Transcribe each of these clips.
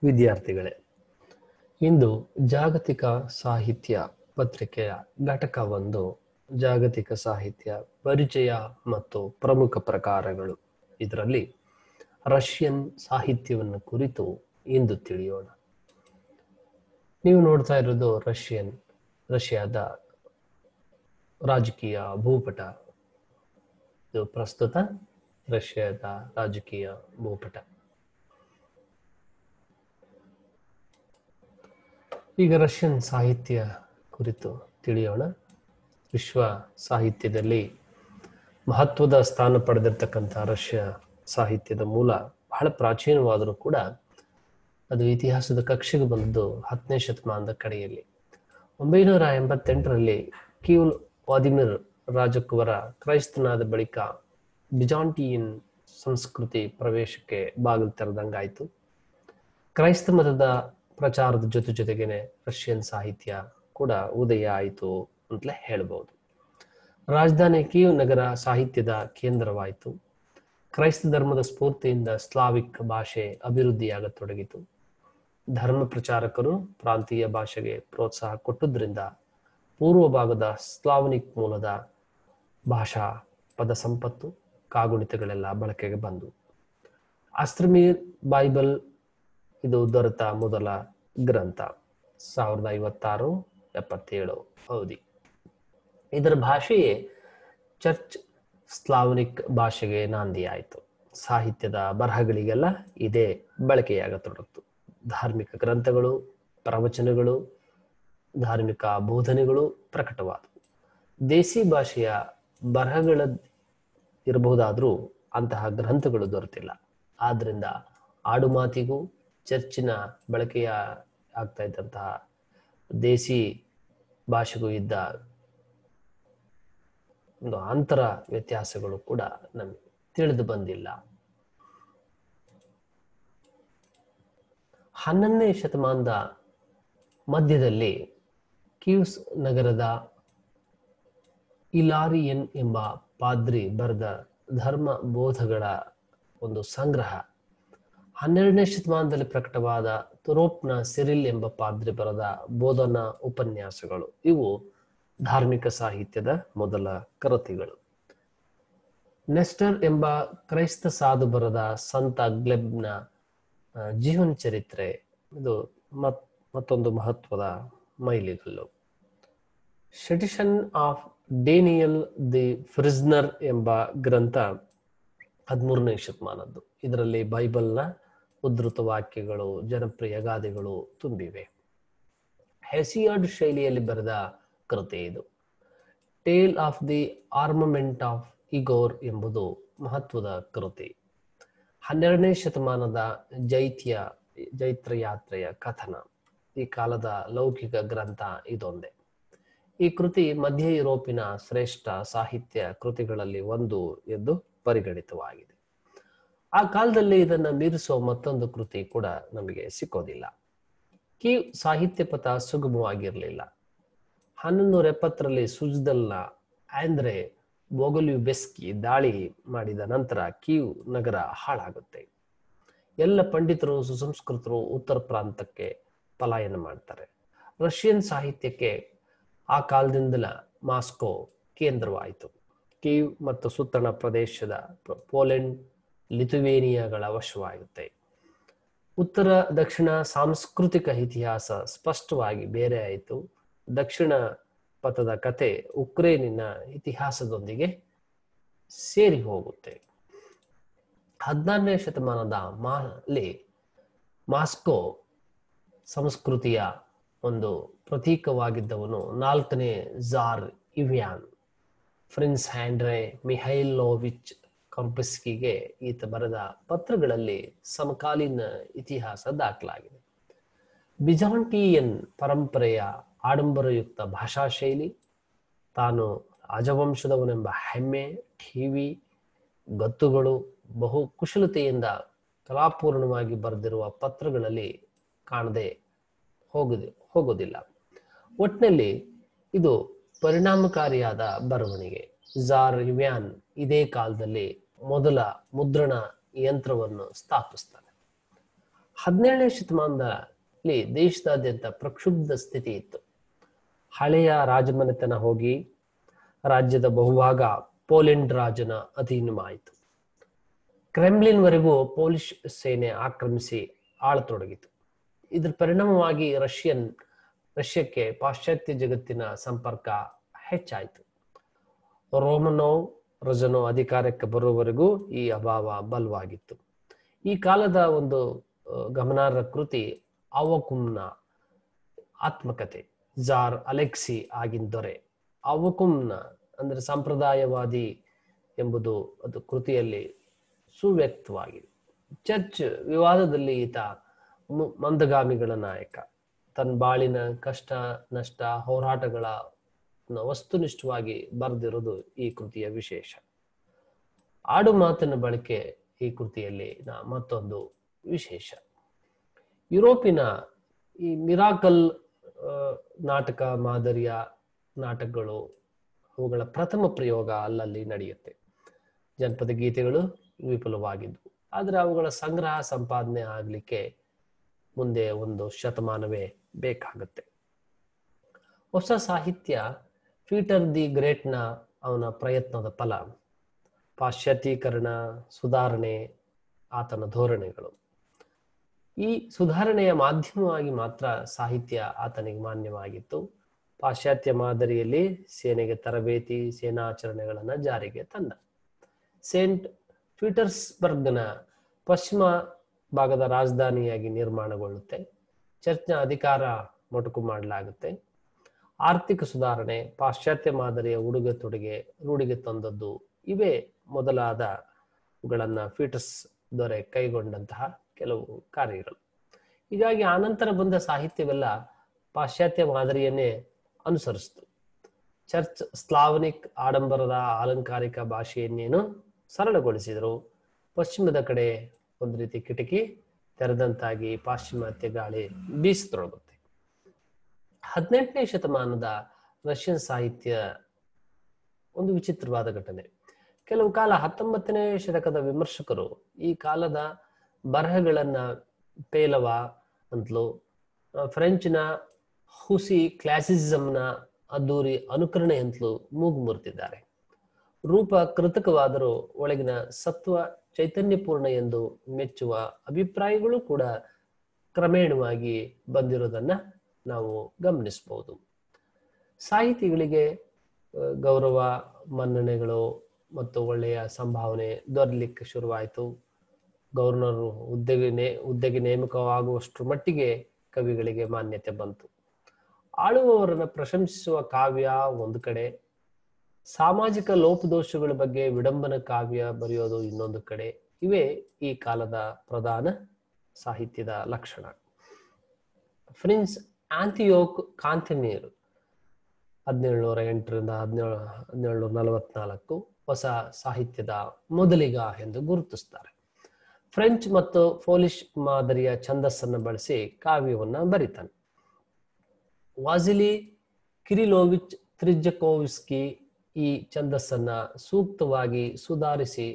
ವಿದ್ಯಾರ್ಥಿಗಳೇ, ಇಂದು ಜಾಗತಿಕ ಸಾಹಿತ್ಯ ಪತ್ರಿಕೆಯ ಘಟಕ 1 ಜಾಗತಿಕ ಸಾಹಿತ್ಯ ಪರಿಚಯ ಮತ್ತು ಪ್ರಮುಖ ಪ್ರಕಾರಗಳು. ಇದರಲ್ಲಿ ರಷ್ಯನ್ ಸಾಹಿತ್ಯವನ್ನು ಕುರಿತು ಇಂದು ತಿಳಿಯೋಣ. ನೀವು ನೋಡ್ತಾ ಇರೋದು ರಷ್ಯಾದ ರಾಜಕೀಯ ಭೂಪಟ. ಇದು ಪ್ರಸ್ತುತ ರಷ್ಯಾದ ರಾಜಕೀಯ ಭೂಪಟ. ಈಗ ರಷ್ಯನ್ ಸಾಹಿತ್ಯ ಕುರಿತು ತಿಳಿಯೋಣ. ವಿಶ್ವ ಸಾಹಿತ್ಯದಲ್ಲಿ ಮಹತ್ವದ ಸ್ಥಾನ ಪಡೆದಿರ್ತಕ್ಕಂಥ ರಷ್ಯಾ ಸಾಹಿತ್ಯದ ಮೂಲ ಬಹಳ ಪ್ರಾಚೀನವಾದರೂ ಕೂಡ ಅದು ಇತಿಹಾಸದ ಕಕ್ಷೆಗೆ ಬಂದದ್ದು 10ನೇ ಶತಮಾನದ ಕಡೆಯಲ್ಲಿ. 988ರಲ್ಲಿ ಕೀವ್ ವ್ಲಾದಿಮಿರ್ ರಾಜಕುವರ ಕ್ರೈಸ್ತನಾದ ಬಳಿಕ ಬಿಜಾಂಟಿಯನ್ ಸಂಸ್ಕೃತಿ ಪ್ರವೇಶಕ್ಕೆ ಬಾಗಿಲು ತೆರೆದಂಗಾಯಿತು. ಕ್ರೈಸ್ತ ಮತದ ಪ್ರಚಾರದ ಜೊತೆಗೇನೆ ರಷ್ಯನ್ ಸಾಹಿತ್ಯ ಕೂಡ ಉದಯ ಆಯಿತು ಅಂತಲೇ ಹೇಳ್ಬೋದು. ರಾಜಧಾನಿ ಕೀವ್ ನಗರ ಸಾಹಿತ್ಯದ ಕೇಂದ್ರವಾಯಿತು. ಕ್ರೈಸ್ತ ಧರ್ಮದ ಸ್ಫೂರ್ತಿಯಿಂದ ಸ್ಲಾವಿಕ್ ಭಾಷೆ ಅಭಿವೃದ್ಧಿಯಾಗತೊಡಗಿತು. ಧರ್ಮ ಪ್ರಚಾರಕರು ಪ್ರಾಂತೀಯ ಭಾಷೆಗೆ ಪ್ರೋತ್ಸಾಹ ಕೊಟ್ಟುದರಿಂದ ಪೂರ್ವ ಭಾಗದ ಸ್ಲಾವನಿಕ್ ಮೂಲದ ಭಾಷಾ ಪದ ಸಂಪತ್ತು, ಕಾಗುಣಿತಗಳೆಲ್ಲ ಬಳಕೆಗೆ ಬಂದು. ಅಸ್ತ್ರಮೀರ್ ಬೈಬಲ್ ಇದು ದೊರೆತ ಮೊದಲ ಗ್ರಂಥ 1056-77 ಅವಧಿ. ಇದರ ಭಾಷೆಯೇ ಚರ್ಚ್ ಸ್ಲಾವನಿಕ್ ಭಾಷೆಗೆ ನಾಂದಿಯಾಯಿತು. ಸಾಹಿತ್ಯದ ಬರಹಗಳಿಗೆಲ್ಲ ಇದೇ ಬಳಕೆಯಾಗತೊಡಗಿತು. ಧಾರ್ಮಿಕ ಗ್ರಂಥಗಳು, ಪ್ರವಚನಗಳು, ಧಾರ್ಮಿಕ ಬೋಧನೆಗಳು ಪ್ರಕಟವಾದವು. ದೇಸಿ ಭಾಷೆಯ ಬರಹಗಳ ಇರಬಹುದಾದರೂ ಅಂತಹ ಗ್ರಂಥಗಳು ದೊರೆತಿಲ್ಲ. ಆದ್ದರಿಂದ ಆಡುಮಾತಿಗೂ ಚರ್ಚಿನ ಬಳಕೆಯ ಆಗ್ತಾ ಇದ್ದಂತಹ ದೇಸಿ ಭಾಷೆಗೂ ಇದ್ದ ಒಂದು ಅಂತರ ವ್ಯತ್ಯಾಸಗಳು ಕೂಡ ನಮಗೆ ತಿಳಿದು ಬಂದಿಲ್ಲ. 11ನೇ ಶತಮಾನದ ಮಧ್ಯದಲ್ಲಿ ಕೀವ್ಸ್ ನಗರದ ಇಲಾರಿಯನ್ ಎಂಬ ಪಾದ್ರಿ ಬರೆದ ಧರ್ಮ ಬೋಧಗಳ ಒಂದು ಸಂಗ್ರಹ, 12ನೇ ಶತಮಾನದಲ್ಲಿ ಪ್ರಕಟವಾದ ತುರೋಪ್ನ ಸಿರಿಲ್ ಎಂಬ ಪಾದ್ರಿ ಬರೆದ ಬೋಧನಾ ಉಪನ್ಯಾಸಗಳು ಇವು ಧಾರ್ಮಿಕ ಸಾಹಿತ್ಯದ ಮೊದಲ ಕೃತಿಗಳು. ನೆಸ್ಟರ್ ಎಂಬ ಕ್ರೈಸ್ತ ಸಾಧು ಬರೆದ ಸಂತ ಗ್ಲೆಬ್ನ ಜೀವನ ಚರಿತ್ರೆ ಇದು ಮತ್ತೊಂದು ಮಹತ್ವದ ಮೈಲಿಗಲ್ಲು. ಶೆಟಿಷನ್ ಆಫ್ ಡೇನಿಯಲ್ ದಿ ಫ್ರಿಸ್ನರ್ ಎಂಬ ಗ್ರಂಥ 13ನೇ ಶತಮಾನದ್ದು. ಇದರಲ್ಲಿ ಬೈಬಲ್ನ ಉದ್ಧೃತ ವಾಕ್ಯಗಳು, ಜನಪ್ರಿಯ ಗಾದೆಗಳು ತುಂಬಿವೆ. ಹೆಸಿಯಾಡ್ ಶೈಲಿಯಲ್ಲಿ ಬರೆದ ಕೃತಿ ಇದು. Tail of the armament of ಇಗೋರ್ ಎಂಬುದು ಮಹತ್ವದ ಕೃತಿ. 12ನೇ ಶತಮಾನದ ಜೈತ್ರ ಯಾತ್ರೆಯ ಕಥನ. ಈ ಕಾಲದ ಲೌಕಿಕ ಗ್ರಂಥ ಇದೊಂದೇ. ಈ ಕೃತಿ ಮಧ್ಯ ಯುರೋಪಿನ ಶ್ರೇಷ್ಠ ಸಾಹಿತ್ಯ ಕೃತಿಗಳಲ್ಲಿ ಒಂದು ಎಂದು ಪರಿಗಣಿತವಾಗಿದೆ. ಆ ಕಾಲದಲ್ಲಿ ಇದನ್ನು ಮೀರಿಸುವ ಮತ್ತೊಂದು ಕೃತಿ ಕೂಡ ನಮಗೆ ಸಿಕ್ಕೋದಿಲ್ಲ. ಕೀವ್ ಸಾಹಿತ್ಯ ಪಥ ಸುಗಮವಾಗಿರಲಿಲ್ಲ. 1170ರಲ್ಲಿ ಸುಜ್ದಲ್ನ ಆಂದ್ರೆ ಬೊಗೊಲ್ಯುಬೆಸ್ಕಿ ದಾಳಿ ಮಾಡಿದ ನಂತರ ಕೀವ್ ನಗರ ಹಾಳಾಗುತ್ತೆ. ಎಲ್ಲ ಪಂಡಿತರು, ಸುಸಂಸ್ಕೃತರು ಉತ್ತರ ಪ್ರಾಂತಕ್ಕೆ ಪಲಾಯನ ಮಾಡ್ತಾರೆ. ರಷ್ಯನ್ ಸಾಹಿತ್ಯಕ್ಕೆ ಆ ಕಾಲದಿಂದಲ ಮಾಸ್ಕೋ ಕೇಂದ್ರವಾಯಿತು. ಕೀವ್ ಮತ್ತು ಸುತ್ತಣ ಪ್ರದೇಶದ ಪೋಲೆಂಡ್, ಲಿಥುವೇನಿಯಾಗಳ ವಶವಾಗುತ್ತೆ. ಉತ್ತರ ದಕ್ಷಿಣ ಸಾಂಸ್ಕೃತಿಕ ಇತಿಹಾಸ ಸ್ಪಷ್ಟವಾಗಿ ಬೇರೆ ಆಯಿತು. ದಕ್ಷಿಣ ಪಥದ ಕತೆ ಉಕ್ರೇನಿನ ಇತಿಹಾಸದೊಂದಿಗೆ ಸೇರಿ ಹೋಗುತ್ತೆ. 14ನೇ ಶತಮಾನದ ಮಾಸ್ಕೋ ಸಂಸ್ಕೃತಿಯ ಒಂದು ಪ್ರತೀಕವಾಗಿದ್ದವನು 4ನೇ ಝಾರ್ ಇವ್ಯಾನ್. ಪ್ರಿನ್ಸ್ ಆಂಡ್ರೆ ಮಿಹೈಲೋವಿಚ್ ಕಾರ್ಪಸ್ಕಿಗೆ ಈತ ಬರೆದ ಪತ್ರಗಳಲ್ಲಿ ಸಮಕಾಲೀನ ಇತಿಹಾಸ ದಾಖಲಾಗಿದೆ. ಬಿಜಾಂಟಿಯನ್ ಪರಂಪರೆಯ ಆಡಂಬರಯುಕ್ತ ಭಾಷಾ ಶೈಲಿ, ತಾನು ರಾಜವಂಶದವನೆಂಬ ಹೆಮ್ಮೆ, ಠೀವಿ, ಗತ್ತುಗಳು, ಬಹು ಕುಶಲತೆಯಿಂದ ಕಲಾಪೂರ್ಣವಾಗಿ ಬರೆದಿರುವ ಪತ್ರಗಳಲ್ಲಿ ಕಾಣದೆ ಹೋಗೋದಿಲ್ಲ. ಒಟ್ಟಿನಲ್ಲಿ ಇದು ಪರಿಣಾಮಕಾರಿಯಾದ ಬರವಣಿಗೆ. ಝಾರ್ ಇವ್ಯಾನ್ ಇದೇ ಕಾಲದಲ್ಲಿ ಮೊದಲ ಮುದ್ರಣ ಯಂತ್ರವನ್ನು ಸ್ಥಾಪಿಸ್ತಾನೆ. 17ನೇ ಶತಮಾನದಲ್ಲಿ ದೇಶದಾದ್ಯಂತ ಪ್ರಕ್ಷುಬ್ಧ ಸ್ಥಿತಿ ಇತ್ತು. ಹಳೆಯ ರಾಜಮನೆತನ ಹೋಗಿ ರಾಜ್ಯದ ಬಹುಭಾಗ ಪೋಲೆಂಡ್ ರಾಜನ ಅಧೀನವಾಯಿತು. ಕ್ರೆಮ್ಲಿನ್ವರೆಗೂ ಪೋಲಿಷ್ ಸೇನೆ ಆಕ್ರಮಿಸಿ ಆಳತೊಡಗಿತು. ಇದರ ಪರಿಣಾಮವಾಗಿ ರಷ್ಯಕ್ಕೆ ಪಾಶ್ಚಾತ್ಯ ಜಗತ್ತಿನ ಸಂಪರ್ಕ ಹೆಚ್ಚಾಯಿತು. ರೋಮನೋವ್ ರಜನೋ ಅಧಿಕಾರಕ್ಕೆ ಬರುವವರೆಗೂ ಈ ಅಭಾವ ಬಲವಾಗಿತ್ತು. ಈ ಕಾಲದ ಒಂದು ಗಮನಾರ್ಹ ಕೃತಿ ಅವಕುಮ್ನ ಆತ್ಮಕಥೆ. ಜಾರ್ ಅಲೆಕ್ಸಿ ಆಗಿನ ದೊರೆ. ಅವಕುಮ್ನ ಅಂದ್ರೆ ಸಂಪ್ರದಾಯವಾದಿ ಎಂಬುದು ಅದು ಕೃತಿಯಲ್ಲಿ ಸುವ್ಯಕ್ತವಾಗಿದೆ. ಚರ್ಚ್ ವಿವಾದದಲ್ಲಿ ಈತ ಮಂದಗಾಮಿಗಳ ನಾಯಕ. ತನ್ನ ಬಾಳಿನ ಕಷ್ಟ ನಷ್ಟ ಹೋರಾಟಗಳ ವಸ್ತುನಿಷ್ಠವಾಗಿ ಬರೆದಿರೋದು ಈ ಕೃತಿಯ ವಿಶೇಷ. ಆಡು ಮಾತಿನ ಬಳಕೆ ಈ ಕೃತಿಯಲ್ಲಿ ಮತ್ತೊಂದು ವಿಶೇಷ. ಯುರೋಪಿನ ಈ ಮಿರಾಕಲ್ ನಾಟಕ ಮಾದರಿಯ ನಾಟಕಗಳು ಅವುಗಳ ಪ್ರಥಮ ಪ್ರಯೋಗ ಅಲ್ಲಲ್ಲಿ ನಡೆಯುತ್ತೆ. ಜನಪದ ಗೀತೆಗಳು ವಿಪುಲವಾಗಿದ್ವು, ಆದರೆ ಅವುಗಳ ಸಂಗ್ರಹ ಸಂಪಾದನೆ ಆಗಲಿಕ್ಕೆ ಮುಂದೆ ಒಂದು ಶತಮಾನವೇ ಬೇಕಾಗುತ್ತೆ. ಹೊಸ ಸಾಹಿತ್ಯ ಪೀಟರ್ ದಿ ಗ್ರೇಟ್ನ ಅವನ ಪ್ರಯತ್ನದ ಫಲ. ಪಾಶ್ಚಾತ್ಯೀಕರಣ, ಸುಧಾರಣೆ ಆತನ ಧೋರಣೆಗಳು. ಈ ಸುಧಾರಣೆಯ ಮಾಧ್ಯಮವಾಗಿ ಮಾತ್ರ ಸಾಹಿತ್ಯ ಆತನಿಗೆ ಮಾನ್ಯವಾಗಿತ್ತು. ಪಾಶ್ಚಾತ್ಯ ಮಾದರಿಯಲ್ಲಿ ಸೇನೆಗೆ ತರಬೇತಿ, ಸೇನಾಚರಣೆಗಳನ್ನು ಜಾರಿಗೆ ತಂದ. ಸೇಂಟ್ ಪೀಟರ್ಸ್ಬರ್ಗ್ನ ಪಶ್ಚಿಮ ಭಾಗದ ರಾಜಧಾನಿಯಾಗಿ ನಿರ್ಮಾಣಗೊಳ್ಳುತ್ತೆ. ಚರ್ಚ್ನ ಅಧಿಕಾರ ಮೊಟಕು ಮಾಡಲಾಗುತ್ತೆ. ಆರ್ಥಿಕ ಸುಧಾರಣೆ, ಪಾಶ್ಚಾತ್ಯ ಮಾದರಿಯ ಉಡುಗೆ ತೊಡುಗೆ ರೂಢಿಗೆ ತಂದದ್ದು ಇವೇ ಮೊದಲಾದವುಗಳನ್ನು ಪೀಟರ್ಸ್ ದೊರೆ ಕೈಗೊಂಡಂತಹ ಕೆಲವು ಕಾರ್ಯಗಳು. ಹೀಗಾಗಿ ಆನಂತರ ಬಂದ ಸಾಹಿತ್ಯವೆಲ್ಲ ಪಾಶ್ಚಾತ್ಯ ಮಾದರಿಯನ್ನೇ ಅನುಸರಿಸಿತು. ಚರ್ಚ್ ಸ್ಲಾವನಿಕ್ ಆಡಂಬರದ ಆಲಂಕಾರಿಕ ಭಾಷೆಯನ್ನೇನು ಸರಳಗೊಳಿಸಿದರು. ಪಶ್ಚಿಮದ ಕಡೆ ಒಂದು ರೀತಿ ಕಿಟಕಿ ತೆರೆದಂತಾಗಿ ಪಾಶ್ಚಿಮಾತ್ಯ ಗಾಳಿ ಬೀಸತೊಡಗುತ್ತೆ. 18ನೇ ಶತಮಾನದ ರಷ್ಯನ್ ಸಾಹಿತ್ಯ ಒಂದು ವಿಚಿತ್ರವಾದ ಘಟನೆ. ಕೆಲವು ಕಾಲ 19ನೇ ಶತಕದ ವಿಮರ್ಶಕರು ಈ ಕಾಲದ ಬರಹಗಳನ್ನ ಪೇಲವ ಅಂತಲೂ, ಫ್ರೆಂಚ್ನ ಹುಸಿ ಕ್ಲಾಸಿಸಮ್ನ ಅದ್ದೂರಿ ಅನುಕರಣೆ ಅಂತಲೂ ಮೂಗು ಮುರಿದಿದ್ದಾರೆ. ರೂಪ ಕೃತಕವಾದರೂ ಒಳಗಿನ ಸತ್ವ ಚೈತನ್ಯಪೂರ್ಣ ಎಂದು ಮೆಚ್ಚುವ ಅಭಿಪ್ರಾಯಗಳು ಕೂಡ ಕ್ರಮೇಣವಾಗಿ ಬಂದಿರೋದನ್ನ ನಾವು ಗಮನಿಸಬಹುದು. ಸಾಹಿತಿಗಳಿಗೆ ಗೌರವ, ಮನ್ನಣೆಗಳು ಮತ್ತು ಒಳ್ಳೆಯ ಸಂಭಾವನೆ ದೊರಲಿಕ್ಕೆ ಶುರುವಾಯಿತು. ಗವರ್ನರ್ ಹುದ್ದೆಗೆ ನೇಮಕವಾಗುವಷ್ಟರ ಮಟ್ಟಿಗೆ ಕವಿಗಳಿಗೆ ಮಾನ್ಯತೆ ಬಂತು. ಆಳುವವರನ್ನ ಪ್ರಶಂಸಿಸುವ ಕಾವ್ಯ ಒಂದು ಕಡೆ, ಸಾಮಾಜಿಕ ಲೋಪದೋಷಗಳ ಬಗ್ಗೆ ವಿಡಂಬನ ಕಾವ್ಯ ಬರೆಯೋದು ಇನ್ನೊಂದು ಕಡೆ. ಇವೇ ಈ ಕಾಲದ ಪ್ರಧಾನ ಸಾಹಿತ್ಯದ ಲಕ್ಷಣ. ಫ್ರಿನ್ಸ್ ಆಂತಿಯೋಕ್ ಕಾಂತೆಮೀರ್ 1708 1744 ಹೊಸ ಸಾಹಿತ್ಯದ ಮೊದಲಿಗ ಎಂದು ಗುರುತಿಸ್ತಾರೆ. ಫ್ರೆಂಚ್ ಮತ್ತು ಪೋಲಿಷ್ ಮಾದರಿಯ ಛಂದಸ್ಸನ್ನು ಬಳಸಿ ಕಾವ್ಯವನ್ನ ಬರೀತಾನೆ. ವಾಸಿಲಿ ಕಿರಿಲೋವಿಚ್ ತ್ರಿಜಕೋವ್ಸ್ಕಿ ಈ ಛಂದಸ್ಸನ್ನ ಸೂಕ್ತವಾಗಿ ಸುಧಾರಿಸಿ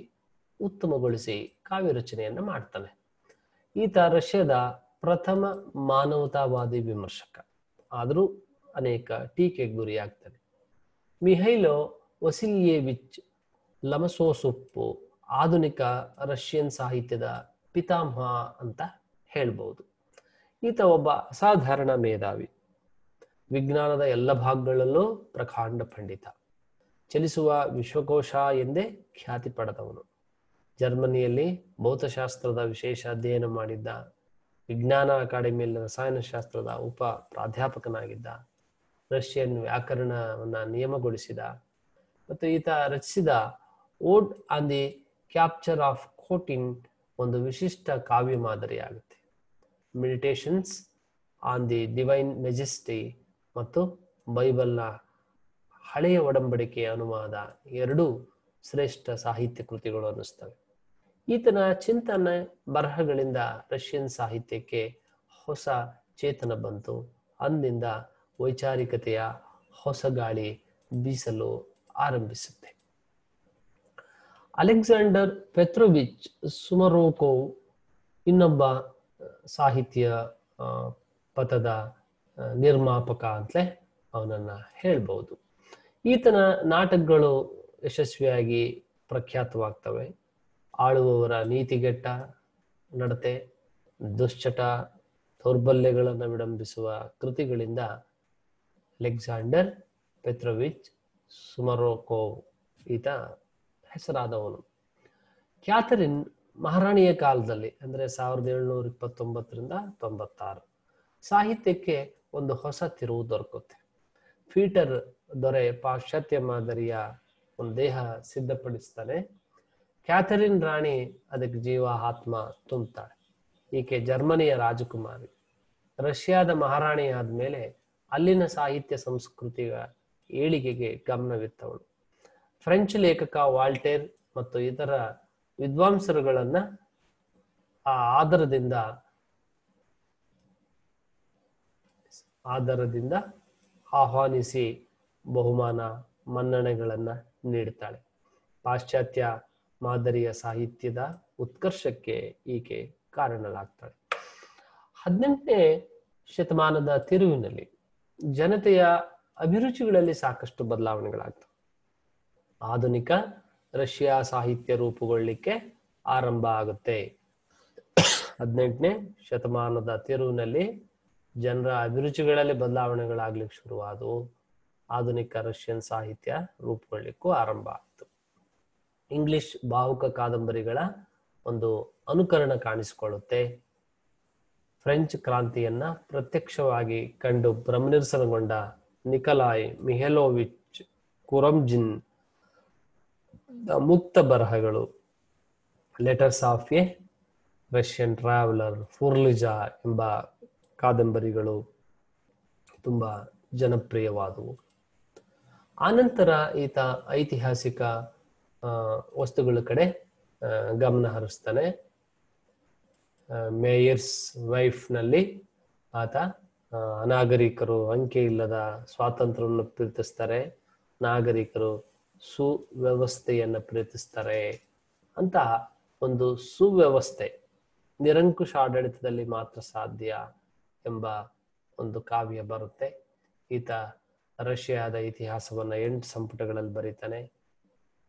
ಉತ್ತಮಗೊಳಿಸಿ ಕಾವ್ಯ ರಚನೆಯನ್ನ ಮಾಡ್ತಾನೆ. ಈತ ರಷ್ಯಾದ ಪ್ರಥಮ ಮಾನವತಾವಾದಿ ವಿಮರ್ಶಕ. ಆದರೂ ಅನೇಕ ಟೀಕೆಗೆ ಗುರಿಯಾಗ್ತಾನೆ. ಮಿಹೈಲೋ ವಸಿಲ್ಯೇವಿಚ್ ಲಮಸೋಸುಪ್ಪು ಆಧುನಿಕ ರಷ್ಯನ್ ಸಾಹಿತ್ಯದ ಪಿತಾಮಹ ಅಂತ ಹೇಳ್ಬಹುದು. ಈತ ಒಬ್ಬ ಅಸಾಧಾರಣ ಮೇಧಾವಿ, ವಿಜ್ಞಾನದ ಎಲ್ಲ ಭಾಗಗಳಲ್ಲೂ ಪ್ರಕಾಂಡ ಪಂಡಿತ, ಚಲಿಸುವ ವಿಶ್ವಕೋಶ ಎಂದೇ ಖ್ಯಾತಿ ಪಡೆದವನು. ಜರ್ಮನಿಯಲ್ಲಿ ಭೌತಶಾಸ್ತ್ರದ ವಿಶೇಷ ಅಧ್ಯಯನ ಮಾಡಿದ್ದ, ವಿಜ್ಞಾನ ಅಕಾಡೆಮಿಯಲ್ಲಿ ರಸಾಯನಶಾಸ್ತ್ರದ ಉಪ ಪ್ರಾಧ್ಯಾಪಕನಾಗಿದ್ದ, ರಷ್ಯನ್ ವ್ಯಾಕರಣವನ್ನ ನಿಯಮಗೊಳಿಸಿದ ಮತ್ತು ಈತ ರಚಿಸಿದ ode on the capture of Khotin ಒಂದು ವಿಶಿಷ್ಟ ಕಾವ್ಯ ಮಾದರಿಯಾಗುತ್ತೆ. Meditations on the divine majesty ಮತ್ತು ಬೈಬಲ್ನ ಹಳೆಯ ಒಡಂಬಡಿಕೆಯ ಅನುವಾದ ಎರಡೂ ಶ್ರೇಷ್ಠ ಸಾಹಿತ್ಯ ಕೃತಿಗಳು ಅನ್ನಿಸ್ತವೆ. ಈತನ ಚಿಂತನೆ ಬರಹಗಳಿಂದ ರಷ್ಯನ್ ಸಾಹಿತ್ಯಕ್ಕೆ ಹೊಸ ಚೇತನ ಬಂತು. ಅಂದಿನಿಂದ ವೈಚಾರಿಕತೆಯ ಹೊಸ ಗಾಳಿ ಬೀಸಲು ಆರಂಭಿಸುತ್ತೆ. ಅಲೆಕ್ಸಾಂಡರ್ ಪೆಟ್ರೋವಿಚ್ ಸುಮರೋಕೋವ್ ಇನ್ನೊಬ್ಬ ಸಾಹಿತ್ಯ ಆ, ಪಥದ ನಿರ್ಮಾಪಕ ಅಂತಲೇ ಅವನನ್ನ ಹೇಳ್ಬಹುದು. ಈತನ ನಾಟಕಗಳು ಯಶಸ್ವಿಯಾಗಿ ಪ್ರಖ್ಯಾತವಾಗ್ತವೆ. ಆಳುವವರ ನೀತಿಗೆಟ್ಟ ನಡತೆ, ದುಶ್ಚಟ, ದೌರ್ಬಲ್ಯಗಳನ್ನು ವಿಡಂಬಿಸುವ ಕೃತಿಗಳಿಂದ ಅಲೆಕ್ಸಾಂಡರ್ ಪೆಟ್ರೋವಿಚ್ ಸುಮರೋಕೋವ್ ಈತ ಹೆಸರಾದವನು. ಕ್ಯಾಥರಿನ್ ಮಹಾರಾಣಿಯ ಕಾಲದಲ್ಲಿ ಅಂದರೆ 1729 ಸಾಹಿತ್ಯಕ್ಕೆ ಒಂದು ಹೊಸ ತಿರುವು ದೊರಕುತ್ತೆ. ಪೀಟರ್ ದೊರೆ ಪಾಶ್ಚಾತ್ಯ ಮಾದರಿಯ ಒಂದು ದೇಹ ಸಿದ್ಧಪಡಿಸ್ತಾನೆ. ಕ್ಯಾಥರಿನ್ ರಾಣಿ ಅದಕ್ಕೆ ಜೀವ ಆತ್ಮ ತುಂಬುತ್ತಾಳೆ. ಈಕೆ ಜರ್ಮನಿಯ ರಾಜಕುಮಾರಿ. ರಷ್ಯಾದ ಮಹಾರಾಣಿ ಆದ್ಮೇಲೆ ಅಲ್ಲಿನ ಸಾಹಿತ್ಯ ಸಂಸ್ಕೃತಿಯ ಏಳಿಗೆಗೆ ಗಮನವಿತ್ತವಳು. ಫ್ರೆಂಚ್ ಲೇಖಕ ವಾಲ್ಟೇರ್ ಮತ್ತು ಇತರ ವಿದ್ವಾಂಸರುಗಳನ್ನ ಆ ಆದರದಿಂದ ಆಹ್ವಾನಿಸಿ ಬಹುಮಾನ ಮನ್ನಣೆಗಳನ್ನ ನೀಡುತ್ತಾಳೆ. ಪಾಶ್ಚಾತ್ಯ ಮಾದರಿಯ ಸಾಹಿತ್ಯದ ಉತ್ಕರ್ಷಕ್ಕೆ ಈಕೆ ಕಾರಣಲಾಗ್ತಾಳೆ. 18ನೇ ಶತಮಾನದ ತಿರುವಿನಲ್ಲಿ ಜನತೆಯ ಅಭಿರುಚಿಗಳಲ್ಲಿ ಸಾಕಷ್ಟು ಬದಲಾವಣೆಗಳಾಗ್ತವೆ. ಆಧುನಿಕ ರಷ್ಯಾ ಸಾಹಿತ್ಯ ರೂಪುಗೊಳ್ಳಲಿಕ್ಕೆ ಆರಂಭ ಆಗುತ್ತೆ. 18ನೇ ಶತಮಾನದ ತಿರುವಿನಲ್ಲಿ ಜನರ ಅಭಿರುಚಿಗಳಲ್ಲಿ ಬದಲಾವಣೆಗಳಾಗ್ಲಿಕ್ಕೆ ಶುರುವಾದವು. ಆಧುನಿಕ ರಷ್ಯನ್ ಸಾಹಿತ್ಯ ರೂಪುಗೊಳ್ಳಿಕ್ಕೂ ಆರಂಭ ಆಯಿತು. ಇಂಗ್ಲಿಷ್ ಭಾವುಕ ಕಾದಂಬರಿಗಳ ಒಂದು ಅನುಕರಣ ಕಾಣಿಸಿಕೊಳ್ಳುತ್ತೆ. ಫ್ರೆಂಚ್ ಕ್ರಾಂತಿಯನ್ನ ಪ್ರತ್ಯಕ್ಷವಾಗಿ ಕಂಡು ಬ್ರಹ್ಮನಿರಸನಗೊಂಡ ನಿಕಲಾಯ್ ಮಿಹೈಲೋವಿಚ್ ಕುರಮ್ಜಿನ್ ಮುಕ್ತ ಬರಹಗಳು, letters of a Russian traveller, poor Liza ಎಂಬ ಕಾದಂಬರಿಗಳು ತುಂಬಾ ಜನಪ್ರಿಯವಾದವು. ಆನಂತರ ಈತ ಐತಿಹಾಸಿಕ ವಸ್ತುಗಳ ಕಡೆ ಗಮನ ಹರಿಸ್ತಾನೆ. ಮೇಯರ್ಸ್ ವೈಫ್ ನಲ್ಲಿ ಆತ ಅನಾಗರಿಕರು ಅಂಕೆ ಇಲ್ಲದ ಸ್ವಾತಂತ್ರ್ಯವನ್ನು ಪ್ರೀತಿಸ್ತಾರೆ, ನಾಗರಿಕರು ಸುವ್ಯವಸ್ಥೆಯನ್ನ ಪ್ರೀತಿಸ್ತಾರೆ ಅಂತ ಒಂದು ಸುವ್ಯವಸ್ಥೆ ನಿರಂಕುಶ ಆಡಳಿತದಲ್ಲಿ ಮಾತ್ರ ಸಾಧ್ಯ ಎಂಬ ಒಂದು ಕಾವ್ಯ ಬರುತ್ತೆ. ಈತ ರಷ್ಯಾದ ಇತಿಹಾಸವನ್ನ 8 ಸಂಪುಟಗಳಲ್ಲಿ ಬರೀತಾನೆ.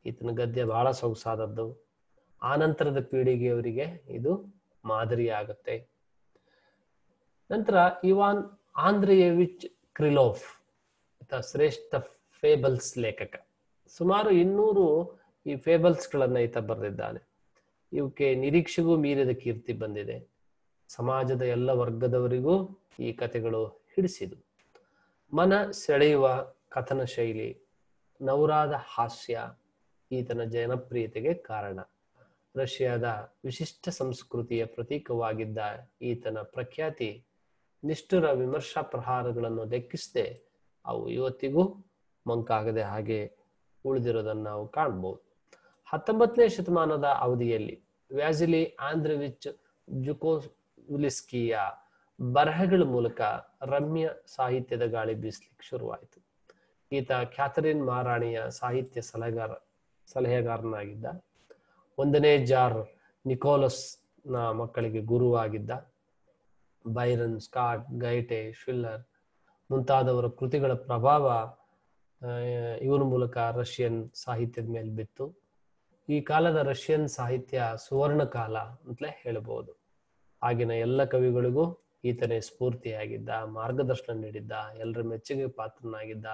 ಈತನ ಗದ್ಯ ಬಹಳ ಸೊಗಸಾದದ್ದು. ಆನಂತರದ ಪೀಳಿಗೆಯವರಿಗೆ ಇದು ಮಾದರಿ ಆಗುತ್ತೆ. ನಂತರ ಇವಾನ್ ಆಂದ್ರೆಯೇವಿಚ್ ಕ್ರಿಲೋಫ್ ಈತ ಶ್ರೇಷ್ಠ ಫೇಬಲ್ಸ್ ಲೇಖಕ. ಸುಮಾರು 200 ಈ ಫೇಬಲ್ಸ್ ಗಳನ್ನ ಈತ ಬರೆದಿದ್ದಾನೆ. ಇವಕ್ಕೆ ನಿರೀಕ್ಷೆಗೂ ಮೀರಿದ ಕೀರ್ತಿ ಬಂದಿದೆ. ಸಮಾಜದ ಎಲ್ಲ ವರ್ಗದವರಿಗೂ ಈ ಕಥೆಗಳು ಹಿಡಿಸಿದವು. ಮನ ಸೆಳೆಯುವ ಕಥನ ಶೈಲಿ, ನವರಾದ ಹಾಸ್ಯ ಈತನ ಜನಪ್ರಿಯತೆಗೆ ಕಾರಣ. ರಷ್ಯಾದ ವಿಶಿಷ್ಟ ಸಂಸ್ಕೃತಿಯ ಪ್ರತೀಕವಾಗಿದ್ದ ಈತನ ಪ್ರಖ್ಯಾತಿ ನಿಷ್ಠುರ ವಿಮರ್ಶಾ ಪ್ರಹಾರಗಳನ್ನು ಲೆಕ್ಕಿಸದೆ ಅವು ಇವತ್ತಿಗೂ ಮಂಕಾಗದೆ ಹಾಗೆ ಉಳಿದಿರೋದನ್ನು ನಾವು ಕಾಣಬಹುದು. 19ನೇ ಶತಮಾನದ ಅವಧಿಯಲ್ಲಿ ವ್ಯಾಸಿಲಿ ಆಂದ್ರೆವಿಚ್ ಜುಕೋವ್ಸ್ಕಿಯ ಬರಹಗಳ ಮೂಲಕ ರಮ್ಯ ಸಾಹಿತ್ಯದ ಗಾಳಿ ಬೀಸಲಿಕ್ಕೆ ಶುರುವಾಯಿತು. ಈತ ಕ್ಯಾಥರಿನ್ ಮಹಾರಾಣಿಯ ಸಾಹಿತ್ಯ ಸಲಹೆಗಾರನಾಗಿದ್ದ. 1ನೇ ಜಾರ್ ನಿಕೋಲಸ್ ನ ಮಕ್ಕಳಿಗೆ ಗುರುವಾಗಿದ್ದ. ಬೈರನ್, ಸ್ಕಾಟ್, ಗೈಟೆ, ಶಿಲ್ಲರ್ ಮುಂತಾದವರ ಕೃತಿಗಳ ಪ್ರಭಾವ ಇವನ ಮೂಲಕ ರಷ್ಯನ್ ಸಾಹಿತ್ಯದ ಮೇಲೆ ಬಿತ್ತು. ಈ ಕಾಲದ ರಷ್ಯನ್ ಸಾಹಿತ್ಯ ಸುವರ್ಣ ಕಾಲ ಅಂತಲೇ ಹೇಳಬಹುದು. ಆಗಿನ ಎಲ್ಲ ಕವಿಗಳಿಗೂ ಈತನೇ ಸ್ಫೂರ್ತಿಯಾಗಿದ್ದ, ಮಾರ್ಗದರ್ಶನ ನೀಡಿದ್ದ, ಎಲ್ಲರ ಮೆಚ್ಚುಗೆ ಪಾತ್ರನಾಗಿದ್ದ.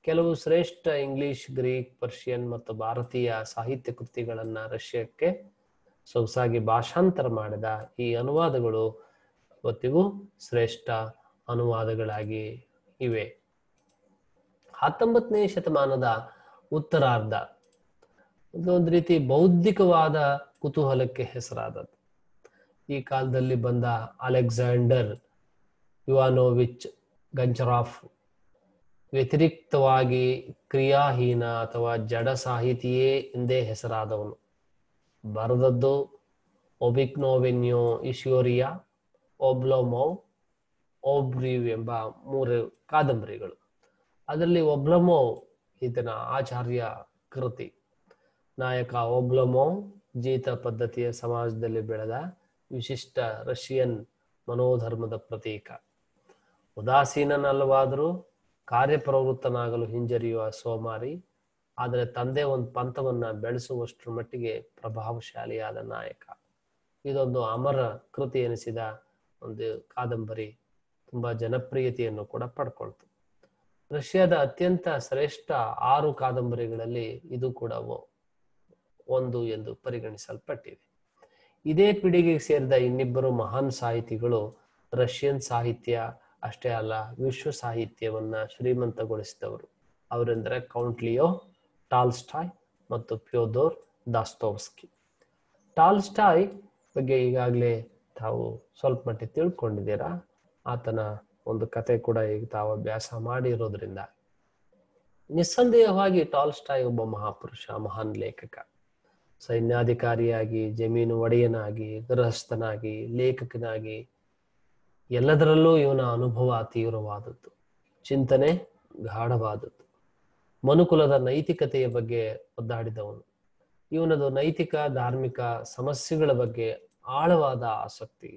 ಕೆಲವು ಶ್ರೇಷ್ಠ ಇಂಗ್ಲಿಷ್, ಗ್ರೀಕ್, ಪರ್ಷಿಯನ್ ಮತ್ತು ಭಾರತೀಯ ಸಾಹಿತ್ಯ ಕೃತಿಗಳನ್ನ ರಷ್ಯಕ್ಕೆ ಸೊಗಸಾಗಿ ಭಾಷಾಂತರ ಮಾಡಿದ. ಈ ಅನುವಾದಗಳು ಇವತ್ತಿಗೂ ಶ್ರೇಷ್ಠ ಅನುವಾದಗಳಾಗಿ ಇವೆ. 19ನೇ ಶತಮಾನದ ಉತ್ತರಾರ್ಧ ಒಂದು ರೀತಿ ಬೌದ್ಧಿಕವಾದ ಕುತೂಹಲಕ್ಕೆ ಹೆಸರಾದದ್ದು. ಈ ಕಾಲದಲ್ಲಿ ಬಂದ ಅಲೆಕ್ಸಾಂಡರ್ ಇವಾನೋವಿಚ್ ಗಂಚರಾಫ್ ವ್ಯತಿರಿಕ್ತವಾಗಿ ಕ್ರಿಯಾಹೀನ ಅಥವಾ ಜಡ ಸಾಹಿತಿಯೇ ಎಂದೇ ಹೆಸರಾದವನು. ಬರೆದದ್ದು ಒಬಿಕ್ನೋವೆನ್ಯೋ ಇಶಿಯೋರಿಯಾ, ಒಬ್ಲೊಮೋವ್, ಓಬ್ರಿವ್ ಎಂಬ 3 ಕಾದಂಬರಿಗಳು. ಅದರಲ್ಲಿ ಒಬ್ಲೊಮೋವ್ ಈತನ ಆಚಾರ್ಯ ಕೃತಿ. ನಾಯಕ ಒಬ್ಲೊಮೋವ್ ಜೀತ ಪದ್ಧತಿಯ ಸಮಾಜದಲ್ಲಿ ಬೆಳೆದ ವಿಶಿಷ್ಟ ರಷ್ಯನ್ ಮನೋಧರ್ಮದ ಪ್ರತೀಕ. ಉದಾಸೀನನಲ್ಲವಾದರೂ ಕಾರ್ಯಪ್ರವೃತ್ತನಾಗಲು ಹಿಂಜರಿಯುವ ಸೋಮಾರಿ, ಆದರೆ ತಂದೆ ಒಂದು ಪಂಥವನ್ನ ಬೆಳೆಸುವಷ್ಟರ ಮಟ್ಟಿಗೆ ಪ್ರಭಾವಶಾಲಿಯಾದ ನಾಯಕ. ಇದೊಂದು ಅಮರ ಕೃತಿ ಎನಿಸಿದ ಒಂದು ಕಾದಂಬರಿ ತುಂಬಾ ಜನಪ್ರಿಯತೆಯನ್ನು ಕೂಡ ಪಡ್ಕೊಳ್ತು. ರಷ್ಯಾದ ಅತ್ಯಂತ ಶ್ರೇಷ್ಠ 6 ಕಾದಂಬರಿಗಳಲ್ಲಿ ಇದು ಕೂಡ ಒಂದು ಎಂದು ಪರಿಗಣಿಸಲ್ಪಟ್ಟಿದೆ. ಇದೇ ಪೀಳಿಗೆಗೆ ಸೇರಿದ ಇನ್ನಿಬ್ಬರು ಮಹಾನ್ ಸಾಹಿತಿಗಳು ರಷ್ಯನ್ ಸಾಹಿತ್ಯ ಅಷ್ಟೇ ಅಲ್ಲ, ವಿಶ್ವ ಸಾಹಿತ್ಯವನ್ನ ಶ್ರೀಮಂತಗೊಳಿಸಿದವರು. ಅವರೆಂದರೆ ಕೌಂಟ್ ಲಿಯೋ ಟಾಲ್ಸ್ಟಾಯ್ ಮತ್ತು ಫ್ಯೋದೋರ್ ದಾಸ್ತೋವ್ಸ್ಕಿ. ಟಾಲ್ಸ್ಟಾಯ್ ಬಗ್ಗೆ ಈಗಾಗಲೇ ತಾವು ಸ್ವಲ್ಪ ಮಟ್ಟಿಗೆ ತಿಳ್ಕೊಂಡಿದ್ದೀರಾ. ಆತನ ಒಂದು ಕತೆ ಕೂಡ ಈಗ ತಾವು ಅಭ್ಯಾಸ ಮಾಡಿರೋದ್ರಿಂದ ನಿಸ್ಸಂದೇಹವಾಗಿ ಟಾಲ್ಸ್ಟಾಯ್ ಒಬ್ಬ ಮಹಾಪುರುಷ, ಮಹಾನ್ ಲೇಖಕ. ಸೈನ್ಯಾಧಿಕಾರಿಯಾಗಿ, ಜಮೀನು ಒಡೆಯನಾಗಿ, ಗೃಹಸ್ಥನಾಗಿ, ಲೇಖಕನಾಗಿ ಎಲ್ಲದರಲ್ಲೂ ಇವನ ಅನುಭವ ತೀವ್ರವಾದದ್ದು, ಚಿಂತನೆ ಗಾಢವಾದದ್ದು. ಮನುಕುಲದ ನೈತಿಕತೆಯ ಬಗ್ಗೆ ಒದ್ದಾಡಿದವನು. ಇವನದು ನೈತಿಕ ಧಾರ್ಮಿಕ ಸಮಸ್ಯೆಗಳ ಬಗ್ಗೆ ಆಳವಾದ ಆಸಕ್ತಿ.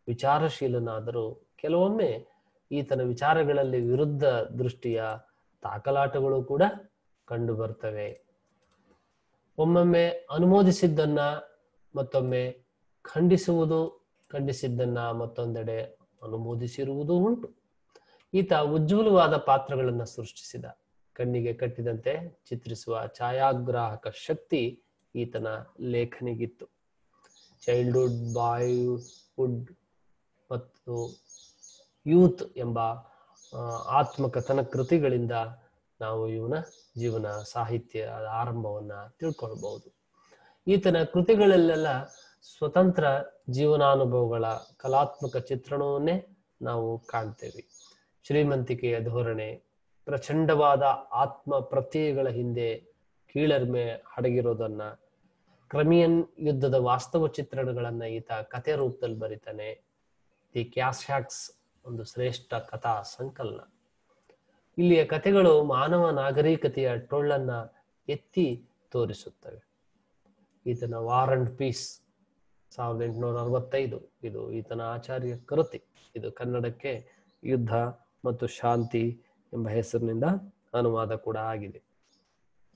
ವಿಚಾರಶೀಲನಾದರೂ ಕೆಲವೊಮ್ಮೆ ಈತನ ವಿಚಾರಗಳಲ್ಲಿ ವಿರುದ್ಧ ದೃಷ್ಟಿಯ ತಾಕಲಾಟಗಳು ಕೂಡ ಕಂಡು ಬರ್ತವೆ. ಒಮ್ಮೊಮ್ಮೆ ಅನುಮೋದಿಸಿದ್ದನ್ನ ಮತ್ತೊಮ್ಮೆ ಖಂಡಿಸಿದ್ದನ್ನ ಮತ್ತೊಂದೆಡೆ ಅನುಮೋದಿಸಿರುವುದೂ ಉಂಟು. ಈತ ಉಜ್ವಲವಾದ ಪಾತ್ರಗಳನ್ನು ಸೃಷ್ಟಿಸಿದ. ಕಣ್ಣಿಗೆ ಕಟ್ಟಿದಂತೆ ಚಿತ್ರಿಸುವ ಛಾಯಾಗ್ರಾಹಕ ಶಕ್ತಿ ಈತನ ಲೇಖನಿಗಿತ್ತು. ಚೈಲ್ಡ್ಹುಡ್, ಬಾಯ್ಹುಡ್ ಮತ್ತು ಯೂತ್ ಎಂಬ ಆತ್ಮಕಥನ ಕೃತಿಗಳಿಂದ ನಾವು ಇವನ ಜೀವನ ಸಾಹಿತ್ಯ ಆರಂಭವನ್ನ ತಿಳ್ಕೊಳ್ಬಹುದು. ಈತನ ಕೃತಿಗಳಲ್ಲೆಲ್ಲ ಸ್ವತಂತ್ರ ಜೀವನಾನುಭವಗಳ ಕಲಾತ್ಮಕ ಚಿತ್ರಣವನ್ನೇ ನಾವು ಕಾಣ್ತೇವೆ. ಶ್ರೀಮಂತಿಕೆಯ ಧೋರಣೆ, ಪ್ರಚಂಡವಾದ ಆತ್ಮ ಪ್ರತ್ಯಯಗಳ ಹಿಂದೆ ಕೀಳರಿಮೆ ಅಡಗಿರೋದನ್ನ, ಕ್ರಮಿಯನ್ ಯುದ್ಧದ ವಾಸ್ತವ ಚಿತ್ರಣಗಳನ್ನ ಈತ ಕಥೆ ರೂಪದಲ್ಲಿ ಬರೀತಾನೆ. ದಿ ಕ್ಯಾಶಾಕ್ಸ್ ಒಂದು ಶ್ರೇಷ್ಠ ಕಥಾ ಸಂಕಲನ. ಇಲ್ಲಿಯ ಕಥೆಗಳು ಮಾನವ ನಾಗರಿಕತೆಯ ಟೊಳ್ಳನ್ನ ಎತ್ತಿ ತೋರಿಸುತ್ತವೆ. ಈತನ ವಾರ್ ಅಂಡ್ ಪೀಸ್ 1865 ಇದು ಈತನ ಆಚಾರ್ಯ ಕೃತಿ. ಇದು ಕನ್ನಡಕ್ಕೆ ಯುದ್ಧ ಮತ್ತು ಶಾಂತಿ ಎಂಬ ಹೆಸರಿನಿಂದ ಅನುವಾದ ಕೂಡ ಆಗಿದೆ.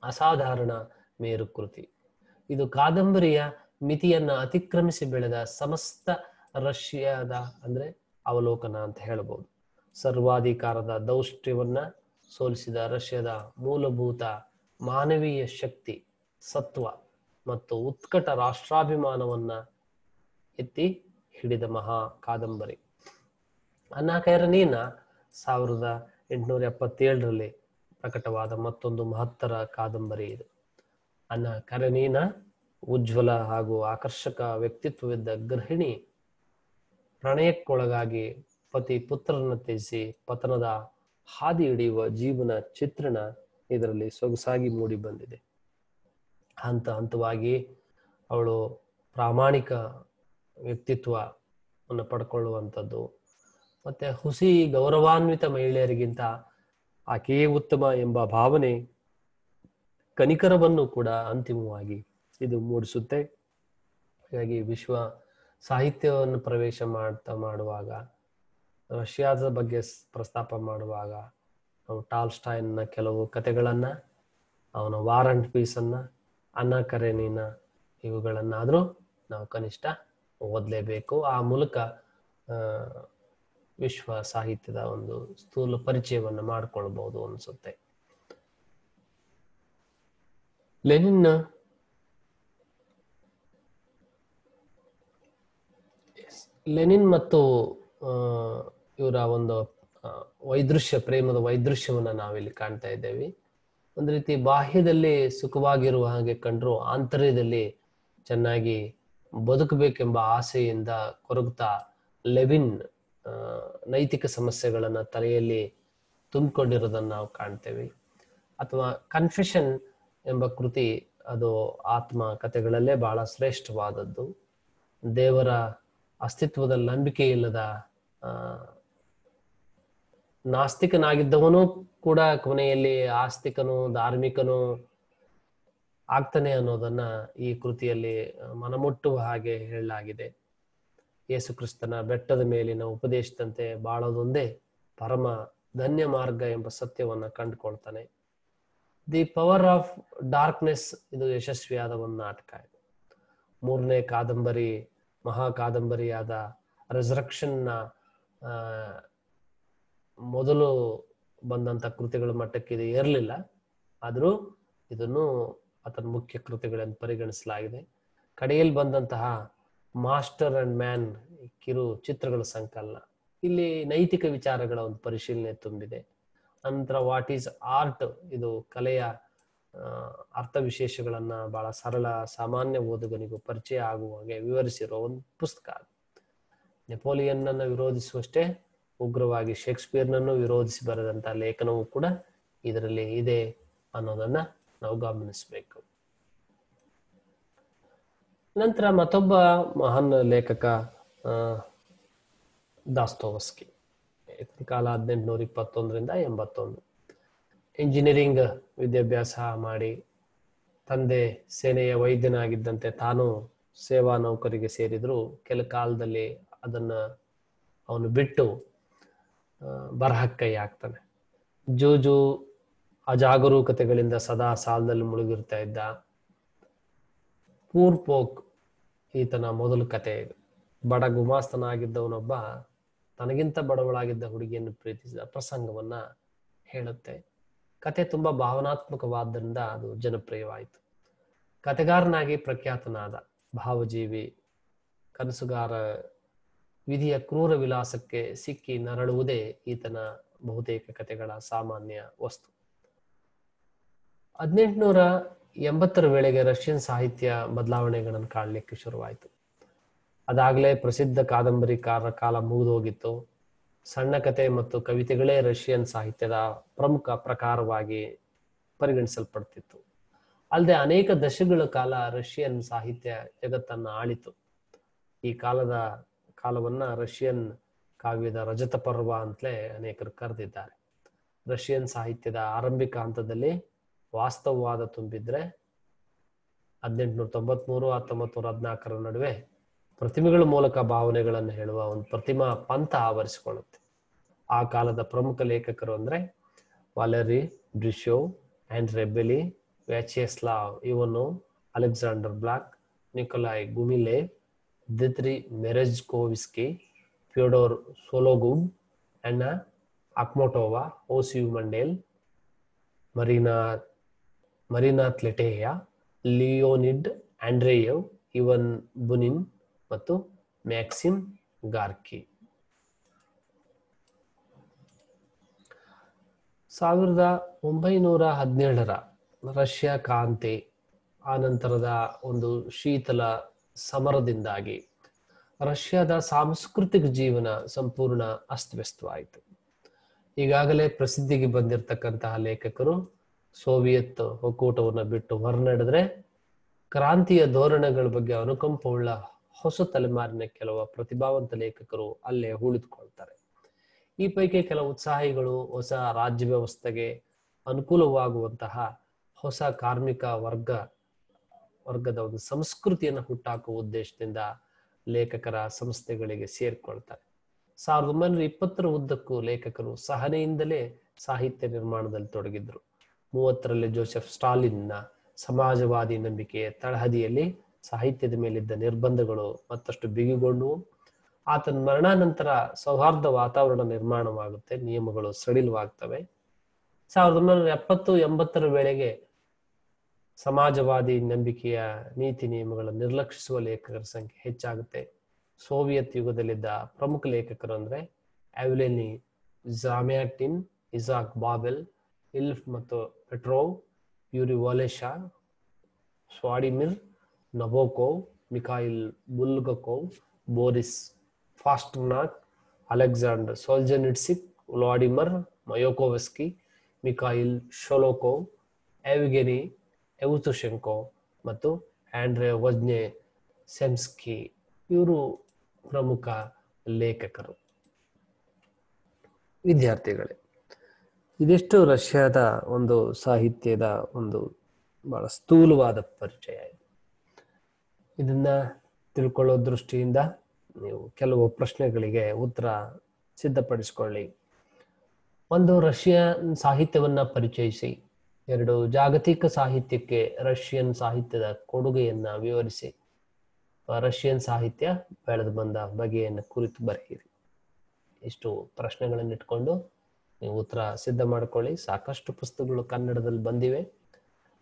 ಅಸಾಧಾರಣ ಮೇರು ಕೃತಿ. ಇದು ಕಾದಂಬರಿಯ ಮಿತಿಯನ್ನ ಅತಿಕ್ರಮಿಸಿ ಬೆಳೆದ ಸಮಸ್ತ ರಷ್ಯಾದ ಅಂದ್ರೆ ಅವಲೋಕನ ಅಂತ ಹೇಳ್ಬೋದು. ಸರ್ವಾಧಿಕಾರದ ದೌಷ್ಟ್ಯವನ್ನ ಸೋಲಿಸಿದ ರಷ್ಯಾದ ಮೂಲಭೂತ ಮಾನವೀಯ ಶಕ್ತಿ, ಸತ್ವ ಮತ್ತು ಉತ್ಕಟ ರಾಷ್ಟ್ರಾಭಿಮಾನವನ್ನ ಎತ್ತಿ ಹಿಡಿದ ಮಹಾ ಕಾದಂಬರಿ. ಅನ್ನಾ ಕರೆನೀನಾ 1877ರಲ್ಲಿ ಪ್ರಕಟವಾದ ಮತ್ತೊಂದು ಮಹತ್ತರ ಕಾದಂಬರಿ ಇದು. ಅನ್ನಾ ಕರೆನೀನಾ ಉಜ್ವಲ ಹಾಗೂ ಆಕರ್ಷಕ ವ್ಯಕ್ತಿತ್ವವಿದ್ದ ಗೃಹಿಣಿ ಪ್ರಣಯಕ್ಕೊಳಗಾಗಿ ಪತಿ ಪುತ್ರರನ್ನ ತ್ಯಜಿಸಿ ಪತನದ ಹಾದಿ ಹಿಡಿಯುವ ಜೀವನ ಚಿತ್ರಣ ಇದರಲ್ಲಿ ಸೊಗಸಾಗಿ ಮೂಡಿ ಬಂದಿದೆ. ಹಂತ ಹಂತವಾಗಿ ಅವಳು ಪ್ರಾಮಾಣಿಕ ವ್ಯಕ್ತಿತ್ವವನ್ನು ಪಡ್ಕೊಳ್ಳುವಂಥದ್ದು, ಮತ್ತೆ ಹುಸಿ ಗೌರವಾನ್ವಿತ ಮಹಿಳೆಯರಿಗಿಂತ ಆಕೆಯೇ ಉತ್ತಮ ಎಂಬ ಭಾವನೆ, ಕನಿಕರವನ್ನು ಕೂಡ ಅಂತಿಮವಾಗಿ ಇದು ಮೂಡಿಸುತ್ತೆ. ಹಾಗಾಗಿ ವಿಶ್ವ ಸಾಹಿತ್ಯವನ್ನು ಪ್ರವೇಶ ಮಾಡುವಾಗ, ರಷ್ಯಾದ ಬಗ್ಗೆ ಪ್ರಸ್ತಾಪ ಮಾಡುವಾಗ ನಾವು ಟಾಲ್ಸ್ಟಾಯ್ನ ಕೆಲವು ಕಥೆಗಳನ್ನ, ಅವನ ವಾರ್ ಅಂಡ್ ಪೀಸ್ ಅನ್ನ, ಅನ್ನಾ ಕರೆನೀನಾ ಇವುಗಳನ್ನಾದ್ರೂ ನಾವು ಕನಿಷ್ಠ ಓದಲೇಬೇಕು. ಆ ಮೂಲಕ ವಿಶ್ವ ಸಾಹಿತ್ಯದ ಒಂದು ಸ್ಥೂಲ ಪರಿಚಯವನ್ನು ಮಾಡಿಕೊಳ್ಬಹುದು ಅನ್ಸುತ್ತೆ. ಲೆನಿನ್ ಮತ್ತು ಇವರ ಒಂದು ಪ್ರೇಮದ ವೈದೃಶ್ಯವನ್ನ ನಾವಿಲ್ಲಿ ಕಾಣ್ತಾ ಇದ್ದೇವೆ. ಒಂದು ರೀತಿ ಬಾಹ್ಯದಲ್ಲಿ ಸುಖವಾಗಿರುವ ಹಾಗೆ ಕಂಡ್ರು ಆಂತರ್ಯದಲ್ಲಿ ಚೆನ್ನಾಗಿ ಬದುಕಬೇಕೆಂಬ ಆಸೆಯಿಂದ ಕೊರಗುತ್ತಾ ಲೆವಿನ್ ನೈತಿಕ ಸಮಸ್ಯೆಗಳನ್ನ ತಲೆಯಲ್ಲಿ ತುಂಬಿಕೊಂಡಿರೋದನ್ನ ನಾವು ಕಾಣ್ತೇವೆ. ಅಥವಾ ಕನ್ಫೆಷನ್ ಎಂಬ ಕೃತಿ, ಅದು ಆತ್ಮ ಕಥೆಗಳಲ್ಲೇ ಬಹಳ ಶ್ರೇಷ್ಠವಾದದ್ದು. ದೇವರ ಅಸ್ತಿತ್ವದಲ್ಲಿ ನಂಬಿಕೆ ಇಲ್ಲದ ನಾಸ್ತಿಕನಾಗಿದ್ದವನು ಕೂಡ ಕೊನೆಯಲ್ಲಿ ಆಸ್ತಿಕನು, ಧಾರ್ಮಿಕನು ಆಗ್ತಾನೆ ಅನ್ನೋದನ್ನ ಈ ಕೃತಿಯಲ್ಲಿ ಮನಮುಟ್ಟುವ ಹಾಗೆ ಹೇಳಲಾಗಿದೆ. ಯೇಸು ಕ್ರಿಸ್ತನ ಬೆಟ್ಟದ ಮೇಲಿನ ಉಪದೇಶದಂತೆ ಬಾಳೋದೊಂದೇ ಪರಮ ಧನ್ಯ ಮಾರ್ಗ ಎಂಬ ಸತ್ಯವನ್ನ ಕಂಡುಕೊಳ್ತಾನೆ. ದಿ ಪವರ್ ಆಫ್ ಡಾರ್ಕ್ನೆಸ್ ಇದು ಯಶಸ್ವಿಯಾದ ಒಂದು ನಾಟಕ. ಮೂರನೇ ಕಾದಂಬರಿ, ಮಹಾ ಕಾದಂಬರಿಯಾದ ರೆಸರಕ್ಷನ್ ನ ಮೊದಲು ಬಂದಂತ ಕೃತಿಗಳ ಮಟ್ಟಕ್ಕೆ ಇದು ಏರ್ಲಿಲ್ಲ. ಆದರೂ ಇದನ್ನು ಆತನ ಮುಖ್ಯ ಕೃತಿಗಳೆಂದು ಪರಿಗಣಿಸಲಾಗಿದೆ. ಕಡೆಯಲ್ಲಿ ಬಂದಂತಹ ಮಾಸ್ಟರ್ ಅಂಡ್ ಮ್ಯಾನ್ ಕಿರು ಚಿತ್ರಗಳ ಸಂಕಲನ, ಇಲ್ಲಿ ನೈತಿಕ ವಿಚಾರಗಳ ಒಂದು ಪರಿಶೀಲನೆ ತುಂಬಿದೆ. ನಂತರ ವಾಟ್ ಈಸ್ ಆರ್ಟ್, ಇದು ಕಲೆಯ ಅರ್ಥ ವಿಶೇಷಗಳನ್ನ ಬಹಳ ಸರಳ ಸಾಮಾನ್ಯ ಓದುಗನಿಗೂ ಪರಿಚಯ ಆಗುವಾಗೆ ವಿವರಿಸಿರೋ ಒಂದು ಪುಸ್ತಕ. ನೆಪೋಲಿಯನ್ನನ್ನ ವಿರೋಧಿಸುವಷ್ಟೇ ಉಗ್ರವಾಗಿ ಶೇಕ್ಸ್ಪಿಯರ್ನನ್ನು ವಿರೋಧಿಸಿ ಬರೆದಂತಹ ಲೇಖನವೂ ಕೂಡ ಇದರಲ್ಲಿ ಇದೆ ಅನ್ನೋದನ್ನ ನಾವು ಗಮನಿಸಬೇಕು. ನಂತರ ಮತ್ತೊಬ್ಬ ಮಹಾನ್ ಲೇಖಕ ದಾಸ್ತೋವ್ಸ್ಕಿ. ಕಾಲ 1821ರಿಂದ 81. ಇಂಜಿನಿಯರಿಂಗ್ ವಿದ್ಯಾಭ್ಯಾಸ ಮಾಡಿ ತಂದೆ ಸೇನೆಯ ವೈದ್ಯನಾಗಿದ್ದಂತೆ ತಾನು ಸೇವಾ ನೌಕರಿಗೆ ಸೇರಿದ್ರು. ಕೆಲ ಕಾಲದಲ್ಲಿ ಅದನ್ನ ಅವನು ಬಿಟ್ಟು ಬರಹಕ್ಕೈ ಆಗ್ತಾನೆ. ಜೂಜು ಅಜಾಗರೂಕತೆಗಳಿಂದ ಸದಾ ಸಾಲದಲ್ಲಿ ಮುಳುಗಿರ್ತಾ ಇದ್ದ. ಪೂರ್ ಪೋಕ್ ಈತನ ಮೊದಲ ಕತೆ. ಬಡ ಗುಮಾಸ್ತನಾಗಿದ್ದವನೊಬ್ಬ ತನಗಿಂತ ಬಡವಳಾಗಿದ್ದ ಹುಡುಗಿಯನ್ನು ಪ್ರೀತಿಸಿದ ಪ್ರಸಂಗವನ್ನ ಹೇಳುತ್ತೆ. ಕತೆ ತುಂಬಾ ಭಾವನಾತ್ಮಕವಾದ್ದರಿಂದ ಅದು ಜನಪ್ರಿಯವಾಯಿತು. ಕತೆಗಾರನಾಗಿ ಪ್ರಖ್ಯಾತನಾದ ಭಾವಜೀವಿ ಕನಸುಗಾರ ವಿಧಿಯ ಕ್ರೂರ ವಿಲಾಸಕ್ಕೆ ಸಿಕ್ಕಿ ನರಳುವುದೇ ಈತನ ಬಹುತೇಕ ಕತೆಗಳ ಸಾಮಾನ್ಯ ವಸ್ತು. 1880ರ ವೇಳೆಗೆ ರಷ್ಯನ್ ಸಾಹಿತ್ಯ ಬದಲಾವಣೆಗಳನ್ನು ಕಾಣಲಿಕ್ಕೆ ಶುರುವಾಯಿತು. ಅದಾಗಲೇ ಪ್ರಸಿದ್ಧ ಕಾದಂಬರಿಕಾರರ ಕಾಲ ಮುಗಿದೋಗಿತ್ತು. ಸಣ್ಣ ಕತೆ ಮತ್ತು ಕವಿತೆಗಳೇ ರಷ್ಯನ್ ಸಾಹಿತ್ಯದ ಪ್ರಮುಖ ಪ್ರಕಾರವಾಗಿ ಪರಿಗಣಿಸಲ್ಪಡ್ತಿತ್ತು. ಅಲ್ಲದೆ ಅನೇಕ ದಶಕಗಳ ಕಾಲ ರಷ್ಯನ್ ಸಾಹಿತ್ಯ ಜಗತ್ತನ್ನ ಆಳಿತು. ಈ ಕಾಲವನ್ನ ರಷ್ಯನ್ ಕಾವ್ಯದ ರಜತ ಪರ್ವ ಅಂತಲೇ ಅನೇಕರು ಕರೆದಿದ್ದಾರೆ. ರಷ್ಯನ್ ಸಾಹಿತ್ಯದ ಆರಂಭಿಕ ಹಂತದಲ್ಲಿ ವಾಸ್ತವವಾದ ತುಂಬಿದ್ರೆ 1893 1914 ನಡುವೆ ಪ್ರತಿಮೆಗಳ ಮೂಲಕ ಭಾವನೆಗಳನ್ನು ಹೇಳುವ ಒಂದು ಪ್ರತಿಮಾ ಪಂಥ ಆವರಿಸಿಕೊಳ್ಳುತ್ತೆ. ಆ ಕಾಲದ ಪ್ರಮುಖ ಲೇಖಕರು ಅಂದ್ರೆ ವಾಲೆರಿ ಬ್ರಿಶೋವ್, ಆಂಡ್ರೆ ಬೆಲಿ, ವ್ಯಾಚೆಸ್ಲಾವ್ ಇವನೋವ್, ಅಲೆಕ್ಸಾಂಡರ್ ಬ್ಲಾಕ್, ನಿಕೋಲಾಯ್ ಗುಮಿಲೇವ್, ದಿತ್ರಿ ಮೆರೆಜ್ಕೋವಿಸ್ಕಿ, ಫ್ಯೋಡೋರ್ ಸೊಲೋಗುಬ್, ಅನಾ ಅಖ್ಮೋಟೋವಾ, ಓಸಿಯು ಮಂಡೇಲ್, ಮರೀನಾ ತ್ಲೆಟೇಯಾ, ಲಿಯೋನಿಡ್ ಆಂಡ್ರೇಯವ್, ಇವನ್ ಬುನಿನ್ ಮತ್ತು ಮ್ಯಾಕ್ಸಿಮ್ ಗಾರ್ಕಿ. 1917ರ ರಷ್ಯಾ ಕ್ರಾಂತಿ ಆನಂತರದ ಒಂದು ಶೀತಲ ಸಮರದಿಂದಾಗಿ ರಷ್ಯಾದ ಸಾಂಸ್ಕೃತಿಕ ಜೀವನ ಸಂಪೂರ್ಣ ಅಸ್ತವ್ಯಸ್ತವಾಯಿತು. ಈಗಾಗಲೇ ಪ್ರಸಿದ್ಧಿಗೆ ಬಂದಿರತಕ್ಕಂತಹ ಲೇಖಕರು ಸೋವಿಯತ್ ಒಕ್ಕೂಟವನ್ನು ಬಿಟ್ಟು ಹೊರನಡೆದ್ರೆ ಕ್ರಾಂತಿಯ ಧೋರಣೆಗಳ ಬಗ್ಗೆ ಅನುಕಂಪವುಳ್ಳ ಹೊಸ ತಲೆಮಾರಿನ ಕೆಲವು ಪ್ರತಿಭಾವಂತ ಲೇಖಕರು ಅಲ್ಲೇ ಉಳಿದುಕೊಳ್ತಾರೆ. ಈ ಪೈಕಿ ಕೆಲವು ಉತ್ಸಾಹಿಗಳು ಹೊಸ ರಾಜ್ಯ ವ್ಯವಸ್ಥೆಗೆ ಅನುಕೂಲವಾಗುವಂತಹ ಹೊಸ ಕಾರ್ಮಿಕ ವರ್ಗದ ಒಂದು ಸಂಸ್ಕೃತಿಯನ್ನು ಹುಟ್ಟಾಕುವ ಉದ್ದೇಶದಿಂದ ಲೇಖಕರ ಸಂಸ್ಥೆಗಳಿಗೆ ಸೇರ್ಕೊಳ್ತಾರೆ. 1920ರ ಉದ್ದಕ್ಕೂ ಲೇಖಕರು ಸಹನೆಯಿಂದಲೇ ಸಾಹಿತ್ಯ ನಿರ್ಮಾಣದಲ್ಲಿ ತೊಡಗಿದ್ರು. 30ರಲ್ಲಿ ಜೋಸೆಫ್ ಸ್ಟಾಲಿನ್ನ ಸಮಾಜವಾದಿ ನಂಬಿಕೆಯ ತಳಹದಿಯಲ್ಲಿ ಸಾಹಿತ್ಯದ ಮೇಲಿದ್ದ ನಿರ್ಬಂಧಗಳು ಮತ್ತಷ್ಟು ಬಿಗಿಗೊಂಡವು. ಆತನ ಮರಣಾನಂತರ ಸೌಹಾರ್ದ ವಾತಾವರಣ ನಿರ್ಮಾಣವಾಗುತ್ತೆ, ನಿಯಮಗಳು ಸಡಿಲವಾಗ್ತವೆ. 1970-80ರ ವೇಳೆಗೆ ಸಮಾಜವಾದಿ ನಂಬಿಕೆಯ ನೀತಿ ನಿಯಮಗಳನ್ನು ನಿರ್ಲಕ್ಷಿಸುವ ಲೇಖಕರ ಸಂಖ್ಯೆ ಹೆಚ್ಚಾಗುತ್ತೆ. ಸೋವಿಯತ್ ಯುಗದಲ್ಲಿದ್ದ ಪ್ರಮುಖ ಲೇಖಕರು ಅಂದ್ರೆ ಅವೆಲೆನಿ ಜಾಮ್ಯಾಟಿನ್, ಇಸಾಕ್ ಬಾಬೆಲ್, ಇಲ್ಫ್ ಮತ್ತು Petrov, Yuri Olesha, Vladimir Nabokov, Mikhail Bulgakov, Boris Pasternak, Alexander Solzhenitsyn, Vladimir Mayakovsky, Mikhail Sholokhov, Yevgeny Yevtushenko ಮತ್ತು ಆಂಡ್ರೆ ವಜ್ನೆ ಸೆಮ್ಸ್ಕಿ ಇವರು ಪ್ರಮುಖ ಲೇಖಕರು. ವಿದ್ಯಾರ್ಥಿಗಳೇ, ಇದಿಷ್ಟು ರಷ್ಯಾದ ಒಂದು ಸಾಹಿತ್ಯದ ಒಂದು ಬಹಳ ಸ್ಥೂಲವಾದ ಪರಿಚಯ. ಇದನ್ನ ತಿಳ್ಕೊಳ್ಳೋ ದೃಷ್ಟಿಯಿಂದ ನೀವು ಕೆಲವು ಪ್ರಶ್ನೆಗಳಿಗೆ ಉತ್ತರ ಸಿದ್ಧಪಡಿಸಿಕೊಳ್ಳಿ. ಒಂದು, ರಷ್ಯನ್ ಸಾಹಿತ್ಯವನ್ನ ಪರಿಚಯಿಸಿ. 2, ಜಾಗತಿಕ ಸಾಹಿತ್ಯಕ್ಕೆ ರಷ್ಯನ್ ಸಾಹಿತ್ಯದ ಕೊಡುಗೆಯನ್ನ ವಿವರಿಸಿ. ರಷ್ಯನ್ ಸಾಹಿತ್ಯ ಬೆಳೆದು ಬಂದ ಬಗೆಯನ್ನು ಕುರಿತು ಬರೆಯಿರಿ. ಇಷ್ಟು ಪ್ರಶ್ನೆಗಳನ್ನು ಇಟ್ಕೊಂಡು ನೀವು ಉತ್ತರ ಸಿದ್ಧ ಮಾಡ್ಕೊಳ್ಳಿ. ಸಾಕಷ್ಟು ಪುಸ್ತಕಗಳು ಕನ್ನಡದಲ್ಲಿ ಬಂದಿವೆ.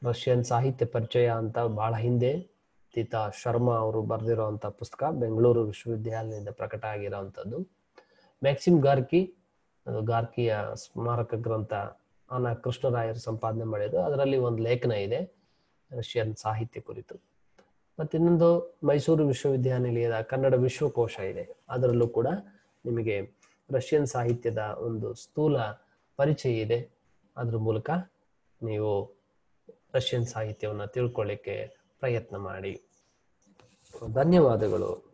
ರಷ್ಯನ್ ಸಾಹಿತ್ಯ ಪರಿಚಯ ಅಂತ ಬಹಳ ಹಿಂದೆ ತೀತಾ ಶರ್ಮಾ ಅವರು ಬರೆದಿರುವಂತಹ ಪುಸ್ತಕ, ಬೆಂಗಳೂರು ವಿಶ್ವವಿದ್ಯಾಲಯದಿಂದ ಪ್ರಕಟ ಆಗಿರುವಂಥದ್ದು. ಮ್ಯಾಕ್ಸಿಮ್ ಗಾರ್ಕಿ, ಅದು ಗಾರ್ಕಿಯ ಸ್ಮಾರಕ ಗ್ರಂಥ ಅನ ಕೃಷ್ಣರಾಯರು ಸಂಪಾದನೆ ಮಾಡಿದ್ರು. ಅದರಲ್ಲಿ ಒಂದು ಲೇಖನ ಇದೆ ರಷ್ಯನ್ ಸಾಹಿತ್ಯ ಕುರಿತು. ಮತ್ತು ಇನ್ನೊಂದು ಮೈಸೂರು ವಿಶ್ವವಿದ್ಯಾನಿಲಯದ ಕನ್ನಡ ವಿಶ್ವಕೋಶ ಇದೆ. ಅದರಲ್ಲೂ ಕೂಡ ನಿಮಗೆ ರಷ್ಯನ್ ಸಾಹಿತ್ಯದ ಒಂದು ಸ್ಥೂಲ ಪರಿಚಯ ಇದೆ. ಅದ್ರ ಮೂಲಕ ನೀವು ರಷ್ಯನ್ ಸಾಹಿತ್ಯವನ್ನು ತಿಳ್ಕೊಳ್ಳಿಕ್ಕೆ ಪ್ರಯತ್ನ ಮಾಡಿ. ಧನ್ಯವಾದಗಳು.